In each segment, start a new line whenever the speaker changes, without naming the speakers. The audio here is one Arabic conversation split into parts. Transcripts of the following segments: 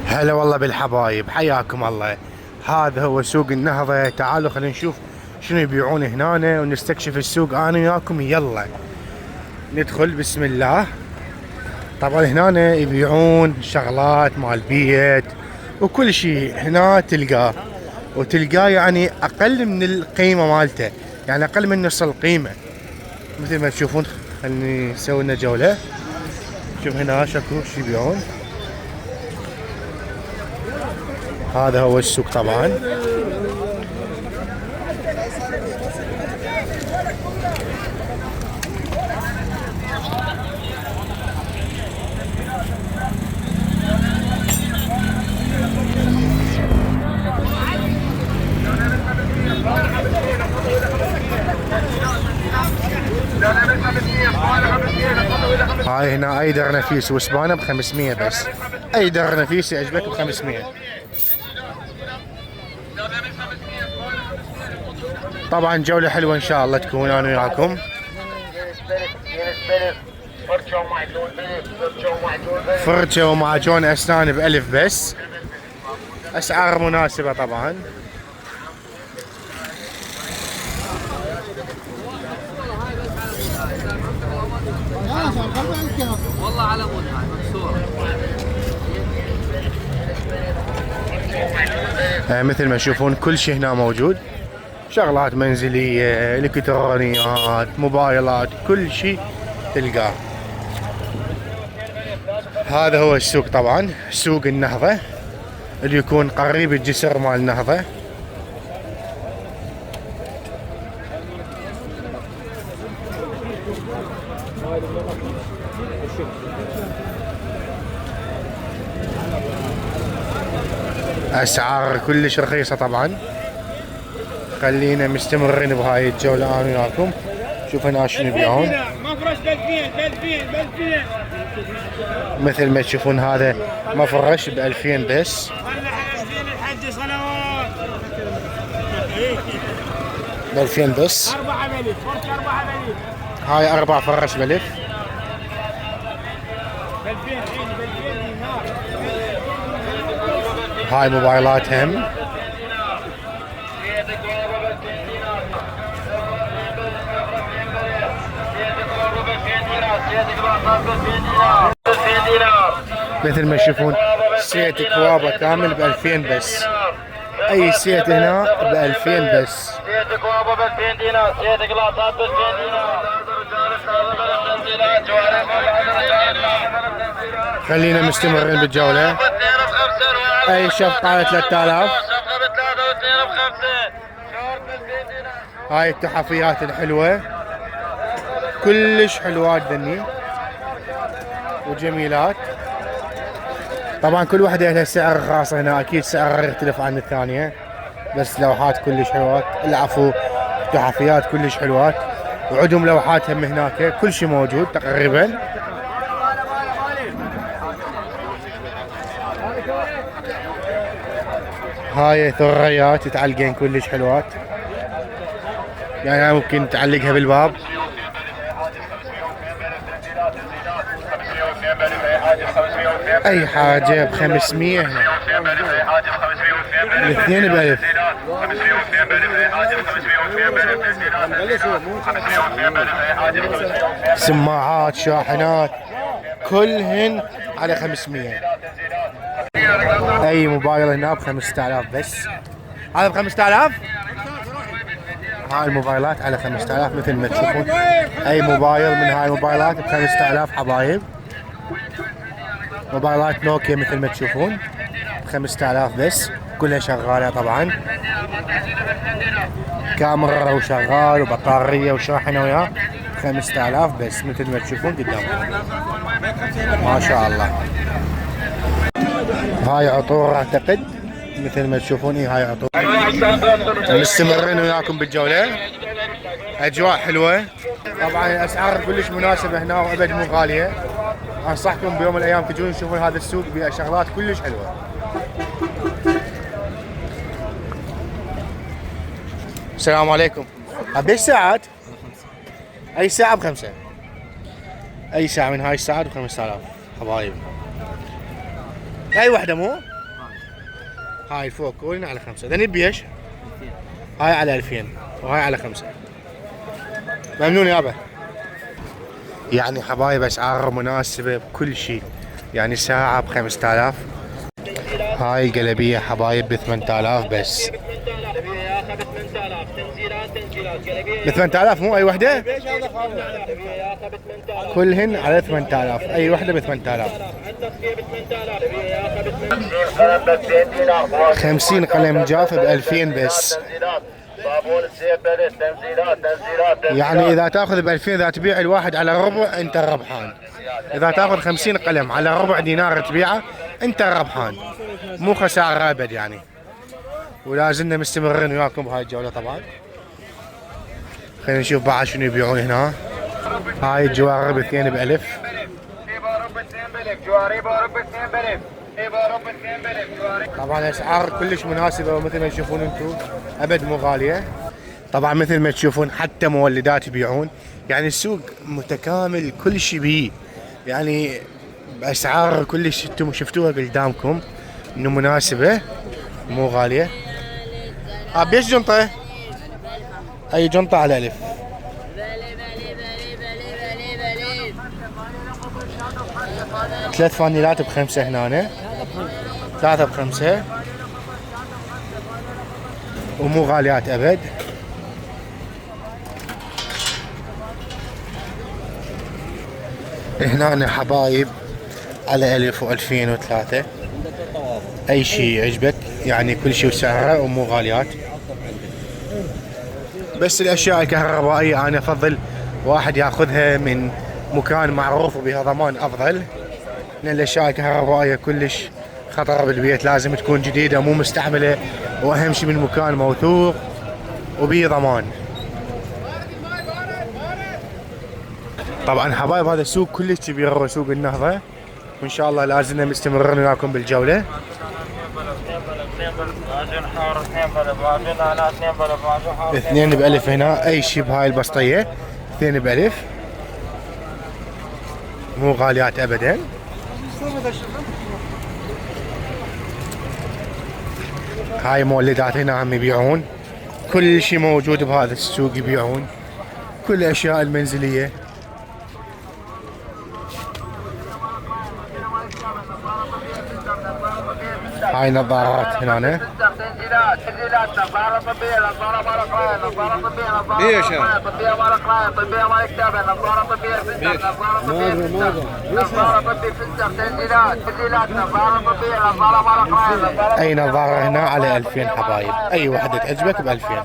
هلا والله بالحبايب، حياكم الله. هذا هو سوق النهضة. تعالوا خلينا نشوف شنو يبيعون هنا ونستكشف السوق انا وياكم. يلا ندخل بسم الله. طبعا هنا يبيعون شغلات مال بيت وكل شيء هنا تلقاه، وتلقاه يعني اقل من القيمة مالته، يعني اقل من نص القيمة مثل ما تشوفون. خليني نسوي لنا جولة. شوف هنا شكو شو يبيعون. هذا هو السوق طبعا. هاي هنا ايدر نفيس وسبانه ب 500 بس. ايدر نفيس يعجبك ب 500. طبعا جولة حلوة ان شاء الله تكون انا وياكم. فرشة ومعجون اسنان ب1000 بس. اسعار مناسبة طبعا.
والله على مود هاي منصورة.
مثل ما تشوفون كل شيء هنا موجود. شغلات منزلية، الكترونيات، موبايلات، كل شيء تلقاه. هذا هو السوق طبعا، سوق النهضة اللي يكون قريب الجسر مال النهضة. اسعار كلش رخيصة طبعا. خلينا مستمرين بهاي الجولة انا وياكم. شوف هنا شنو يبيعون.
مفرش ب2000
مثل ما تشوفون هذا مفرش ب2000 بس.
الحج صلوات
ب2000 بس.
4 بلف فرش 4 بلف.
هاي 4 فرش ب1000.
ب2000 دينار.
هاي موبايلات هم. مثل ما تشوفون سيت كوابا كامل ب2000 بس. اي سيت هنا ب2000 بس.
سيت كوابا ب2000 دينار، سيت قلاصات ب2000 دينار.
خلينا مستمرين بالجولة. اي شفقة 3000. هاي التحفيات الحلوة كلش حلوات ذني وجميلات. طبعا كل وحدة لها سعر خاص هنا، اكيد سعرها يختلف عن الثانية، بس لوحات كلش حلوات. العفو، تحفيات كلش حلوات، وعندهم لوحات هم هناك. كل شيء موجود تقريبا. هاي ثريات يتعلقين كلش حلوات، يعني ممكن تعلقها بالباب. اي حاجة ب500 هنا. الاثنين ب1000. سماعات، شاحنات، كلهن على 500. اي موبايل هنا ب5000 بس. هذا ب5000. هاي الموبايلات على 5000 مثل ما تشوفون. اي موبايل من هاي الموبايلات ب5000 حبايب. موبايلات نوكيا مثل ما تشوفون ب5000 بس. كلها شغالة طبعا، كاميرا وشغال وبطارية وشاحنة وياه. 5000 بس مثل ما تشوفون قدامكم. ما شاء الله. هاي عطور اعتقد مثل ما تشوفون. هاي عطور. مستمرين وياكم بالجولة. اجواء حلوة طبعا. الاسعار كلش مناسبة هنا وابد مو غالية. انصحكم بيوم من الايام تجون تشوفون هذا السوق بشغلات كلش حلوة. السلام عليكم. ابي ساعات. اي ساعة ب5. اي ساعة من هاي الساعات ب5000 حبايب. اي وحدة مو هاي الفوق كلهن على 5. ذني بيش؟ هاي على 2000 وهاي على 5. ممنون يابا. يعني حبايب اسعار مناسبة بكل شيء. يعني ساعة ب 5000. هاي القلبية حبايب ب 8000 بس. ب 8000 مو اي وحدة؟ كلهن على 8000 اي وحدة ب 8000. 50 قلم جاف ب 2000 بس. يعني اذا تاخذ ب 2000 اذا تبيع الواحد على ربع انت ربحان. اذا تاخذ 50 قلم على ربع دينار تبيعه انت ربحان. مو خسارة ابد يعني. ولازلنا مستمرين وياكم بهاي الجولة طبعا. خلينا نشوف بعد شنو يبيعون هنا. هاي الجوارب 2 ب1000. طبعا الاسعار كلش مناسبة ومثل ما تشوفون انتم ابد مو غالية. طبعا مثل ما تشوفون حتى مولدات يبيعون. يعني السوق متكامل كل شيء بيه. يعني باسعار كلش انتم شفتوها قدامكم انه مناسبة مو غالية. بيش جنطة؟ اي جنطة على 1000. ثلاث فانيلات ب5 هنا. 3 ب5 ومو غاليات ابد. هنا حبايب على 1000 و2000 و3. اي شيء يعجبك يعني كل شيء وسعره ومو غاليات. بس الاشياء الكهربائية انا افضل واحد ياخذها من مكان معروف وبها ضمان افضل. لان الاشياء الكهربائية كلش خطر بالبيت. لازم تكون جديدة مو مستعملة. واهم شيء من مكان موثوق وبيه ضمان. طبعا حبايب هذا السوق كلش كبير هو سوق النهضة. وان شاء الله لازلنا مستمرين وياكم بالجولة. 2 ب1000 هنا اي شيء بهاي البسطية. 2 ب1000 مو غاليات ابدا. هاي مولدات هنا عم يبيعون. كل شيء موجود بهذا السوق يبيعون. كل الاشياء المنزلية. هاي نظارات هنا.
ايه يا شباب.
اي نظارة هنا على 2000 حبايب. اي وحدة تعجبك ب 2000.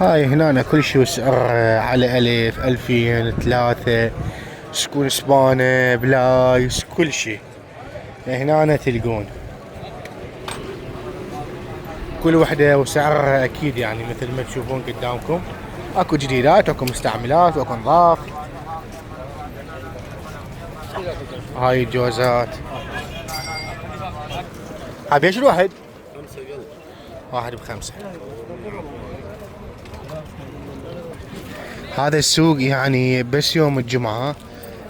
هاي هنا كل شيء وسعر على 1000 2000 3. سكون اسبانة بلايس كل شيء هنا تلقون. كل وحدة وسعرها اكيد يعني مثل ما تشوفون قدامكم. اكو جديدات واكو مستعملات واكو نظاف. هاي الجوزات. هاي ايش الواحد؟ 1 ب5. هذا السوق يعني بس يوم الجمعة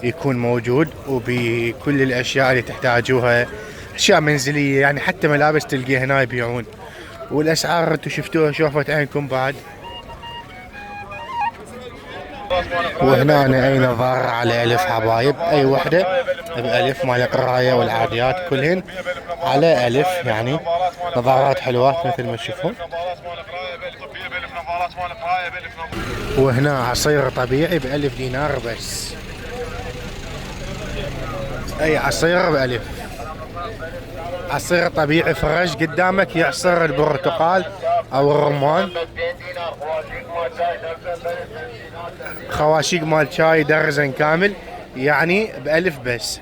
يكون موجود وبكل الاشياء اللي تحتاجوها. اشياء منزلية يعني حتى ملابس تلقيها هنا يبيعون. والاسعار انتم شفتوها شوفت عينكم بعد. وهنا اي نظارة على 1000 حبايب. اي وحدة ب1000 مال القراية والعاديات كلهن على 1000. يعني نظارات حلوات مثل ما تشوفون. وهنا عصير طبيعي ب1000 دينار بس. اي عصير ب1000. عصير طبيعي فرش قدامك يعصر البرتقال او الرمان. خواشيق مال شاي درزن كامل يعني ب1000 بس.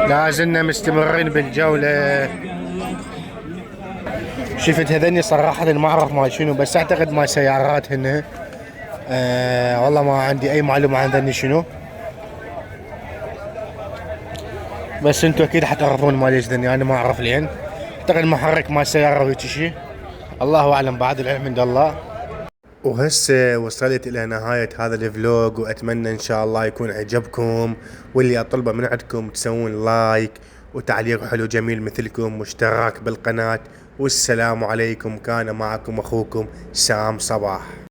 لازلنا مستمرين بالجولة. شفت هذني صراحة ما اعرف مال شنو بس اعتقد مال سيارات هن. والله ما عندي اي معلومة عن ذني شنو. بس انتو اكيد حتعرفون مال ايش ذني. انا ما اعرف لين. اعتقد محرك مال سيارة وهيك شيء. الله اعلم بعد العلم عند الله. وهسه وصلت الى نهاية هذا الفلوج، واتمنى ان شاء الله يكون عجبكم، واللي اطلبه من عندكم تسوون لايك وتعليق حلو جميل مثلكم واشتراك بالقناة. والسلام عليكم، كان معكم اخوكم سام صباح.